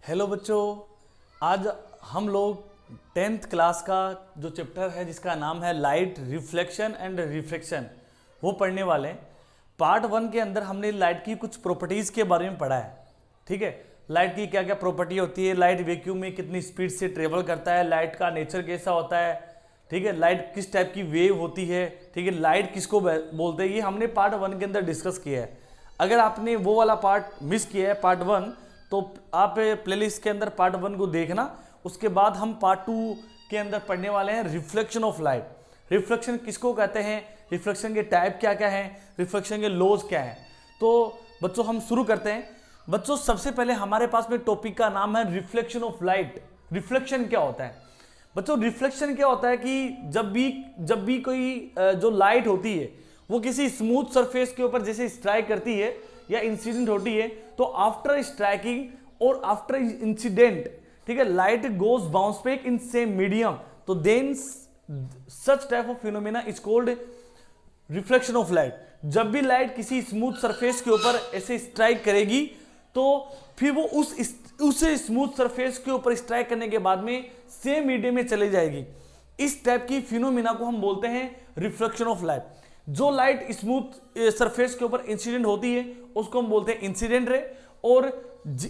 Hello बच्चों, आज हम लोग 10th क्लास का जो चैप्टर है जिसका नाम है लाइट रिफ्लेक्शन एंड रिफ्रैक्शन वो पढ़ने वाले हैं। पार्ट 1 के अंदर हमने लाइट की कुछ प्रॉपर्टीज़ के बारे में पढ़ा है। ठीक है, लाइट की क्या क्या प्रॉपर्टी होती है, लाइट वैक्यूम में कितनी स्पीड से ट्रेवल करता है, लाइट का नेचर कैसा होता है, ठीक है, लाइट किस टाइप की वेव होती है, ठीक है, लाइट किसको बोलते हैं, ये हमने पार्ट 1 के अंदर डिस्कस किया है। अगर आपने वो वाला पार्ट मिस किया है पार्ट 1, तो आप प्लेलिस्ट के अंदर पार्ट 1 को देखना। उसके बाद हम पार्ट 2 के अंदर पढ़ने वाले हैं रिफ्लेक्शन ऑफ लाइट। रिफ्लेक्शन किसको कहते हैं, रिफ्लेक्शन के टाइप क्या क्या हैं, रिफ्लेक्शन के लॉज क्या हैं। तो बच्चों हम शुरू करते हैं। बच्चों सबसे पहले हमारे पास में टॉपिक का नाम है रिफ्लेक्शन ऑफ लाइट। रिफ्लेक्शन क्या होता है बच्चों? रिफ्लेक्शन क्या होता है कि जब भी कोई जो लाइट होती है वो किसी स्मूथ सरफेस के ऊपर जैसे स्ट्राइक करती है या इंसिडेंट होती है, तो आफ्टर स्ट्राइकिंग और आफ्टर इंसिडेंट, ठीक है, light goes bounce back in same medium, तो then such type of phenomena is called reflection of light. जब भी लाइट किसी स्मूथ सरफेस के ऊपर ऐसे स्ट्राइक करेगी तो फिर वो उस स्मूथ सरफेस के ऊपर स्ट्राइक करने के बाद में सेम मीडियम में चली जाएगी। इस टाइप की फिनोमेना को हम बोलते हैं रिफ्लेक्शन ऑफ लाइट। जो लाइट स्मूथ सरफेस के ऊपर इंसिडेंट होती है उसको हम बोलते हैं इंसिडेंट रे, और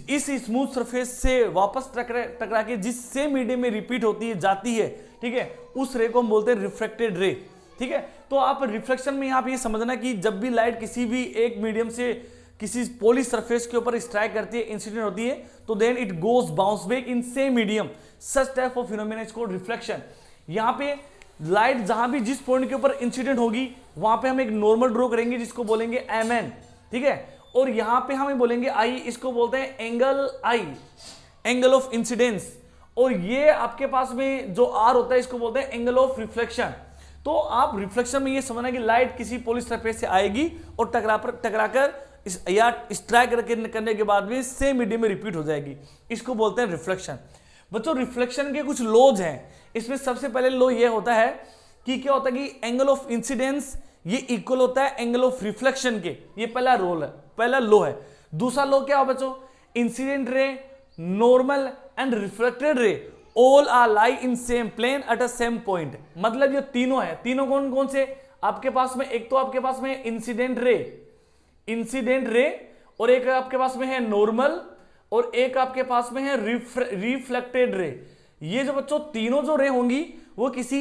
इस स्मूथ सरफेस से वापस टकरा के जिस सेम मीडियम में रिपीट होती है जाती है, ठीक है, उस रे को हम बोलते हैं रिफ्लेक्टेड रे। ठीक है, तो आप रिफ्लेक्शन में आप ये समझना कि जब भी लाइट किसी भी एक मीडियम से किसी पॉलिश सरफेस के ऊपर स्ट्राइक करती है, इंसिडेंट होती है, तो then it goes bounce back in same medium, such type of phenomena is called reflection. यहां पे लाइट जहां भी जिस पॉइंट के ऊपर इंसिडेंट होगी वहां पे हम एक नॉर्मल ड्रॉ करेंगे जिसको बोलेंगे mn, ठीक है, और यहां पे हम बोलेंगे i, इसको बोलते हैं angle i, angle of incidence, और ये आपके पास में जो r होता है इसको बोलते हैं एंगल ऑफ रिफ्लेक्शन। तो आप रिफ्लेक्शन में ये समझना कि लाइट किसी पॉलिश सरफेस से आएगी और टकराकर या स्ट्राइक करने के बाद में सेम मीडियम में रिपीट हो जाएगी, इसको बोलते हैं रिफ्लेक्शन। बच्चों रिफ्लेक्शन के कुछ लॉज हैं। इसमें सबसे पहले लॉ ये होता है कि क्या होता है कि एंगल ऑफ इंसिडेंस ये इक्वल होता है एंगल ऑफ रिफ्लेक्शन के, ये पहला लॉ है। दूसरा लॉ क्या हो बच्चों? Incident ray, normal and reflected ray all are lie in same plane at a same point. मतलब ये तीनों है। तीनों कौन कौन से आपके पास में? एक तो आपके पास में इंसिडेंट रे, और एक आपके पास में है नॉर्मल, और एक आपके पास में है रिफ्लेक्टेड रे। ये जो बच्चों तीनों जो रे होंगी वो किसी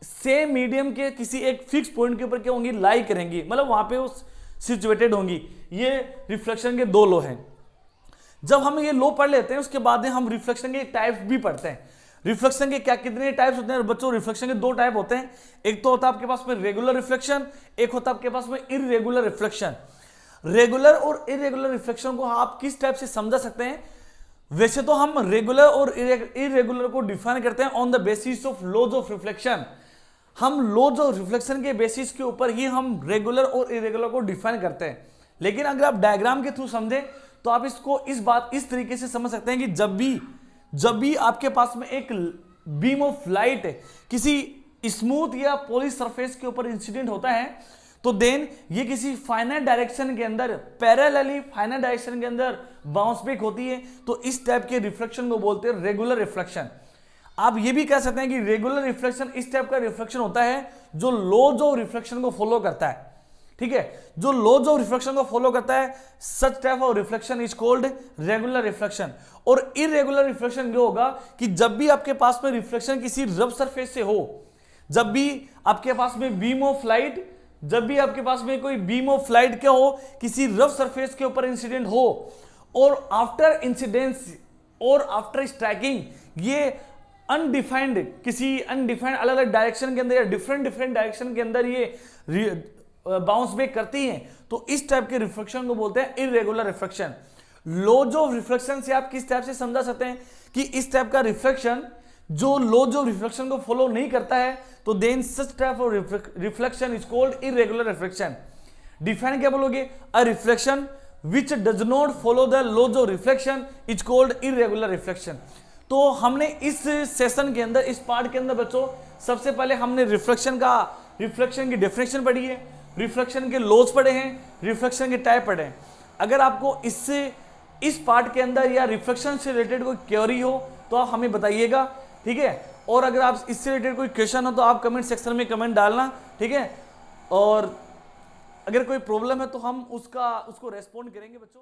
सेम मीडियम के किसी एक फिक्स पॉइंट के ऊपर क्या होंगी, लाई करेंगी, मतलब वहां पे वो सिचुएटेड होंगी। ये रिफ्लेक्शन के दो लॉ हैं। जब हम ये लॉ पढ़ लेते हैं उसके बाद हम रिफ्लेक्शन के टाइप्स भी पढ़ते हैं। रिफ्लेक्शन के कितने टाइप्स होते हैं बच्चों? रिफ्लेक्शन के दो टाइप होते हैं। एक तो होता है आपके पास में रेगुलर रिफ्लेक्शन, एक होता है आपके पास में इररेगुलर रिफ्लेक्शन। रेगुलर और इरेगुलर रिफ्लेक्शन को आप किस टाइप से समझा सकते हैं? वैसे तो हम रेगुलर और इरेगुलर को डिफाइन करते हैं on the basis of laws of reflection. हम लॉज ऑफ रिफ्लेक्शन के बेसिस के ऊपर ही हम रेगुलर और इरेगुलर को डिफाइन करते हैं। लेकिन अगर आप डायग्राम के थ्रू समझें तो आप इसको इस तरीके से समझ सकते हैं कि जब भी आपके पास में एक बीम ऑफ लाइट किसी स्मूथ या पॉलिश सरफेस के ऊपर इंसिडेंट होता है, तो देन ये किसी फाइनाइट डायरेक्शन के अंदर पैरेलली फाइनाइट डायरेक्शन के अंदर बाउंस बैक होती है, तो इस टाइप के रिफ्लेक्शन को बोलते हैं रेगुलर रिफ्लेक्शन। आप ये भी कह सकते हैं कि रेगुलर रिफ्लेक्शन इस टाइप का रिफ्लेक्शन होता है जो लॉज ऑफ रिफ्लेक्शन को फॉलो करता है। ठीक है, जो लॉज ऑफ रिफ्लेक्शन को फॉलो करता है, सच type of reflection is called regular reflection. और इरेगुलर रिफ्लेक्शन जो होगा कि जब भी आपके पास में रिफ्लेक्शन किसी रफ सरफेस से हो, जब भी आपके पास में बीम ऑफ लाइट कोई बीम ऑफ लाइट क्या हो किसी रफ सरफेस के ऊपर इंसिडेंट हो, और आफ्टर इंसिडेंस और आफ्टर स्ट्राइकिंग ये अनडिफाइंड अलग अलग डायरेक्शन के अंदर या डिफरेंट डायरेक्शन के अंदर ये बाउंस बैक करती हैं, तो इस टाइप के रिफ्लेक्शन को बोलते हैं irregular reflection. Laws of reflection से आप किस टाइप से समझा सकते हैं कि इस टाइप का रिफ्लेक्शन जो लॉज ऑफ रिफ्लेक्शन को फॉलो नहीं करता है, तो then such type of reflection is called irregular reflection. Define क्या बोलोगे? A reflection which does not follow the laws of reflection is called irregular reflection. तो हमने इस सेशन के अंदर, इस पार्ट के अंदर बच्चों सबसे पहले हमने रिफ्लेक्शन की डेफिनेशन पढ़ी है, रिफ्लेक्शन के लॉज पढ़े हैं, रिफ्लेक्शन के टाइप पढ़े हैं। अगर आपको इससे इस पार्ट के अंदर या रिफ्लेक्शन से रिलेटेड कोई क्वेरी हो तो आप हमें बताइएगा, ठीक है। और अगर आप इससे रिलेटेड कोई क्वेश्चन हो तो आप कमेंट सेक्शन में कमेंट डालना, ठीक है। और अगर कोई प्रॉब्लम है तो हम उसको रेस्पॉन्ड करेंगे बच्चों।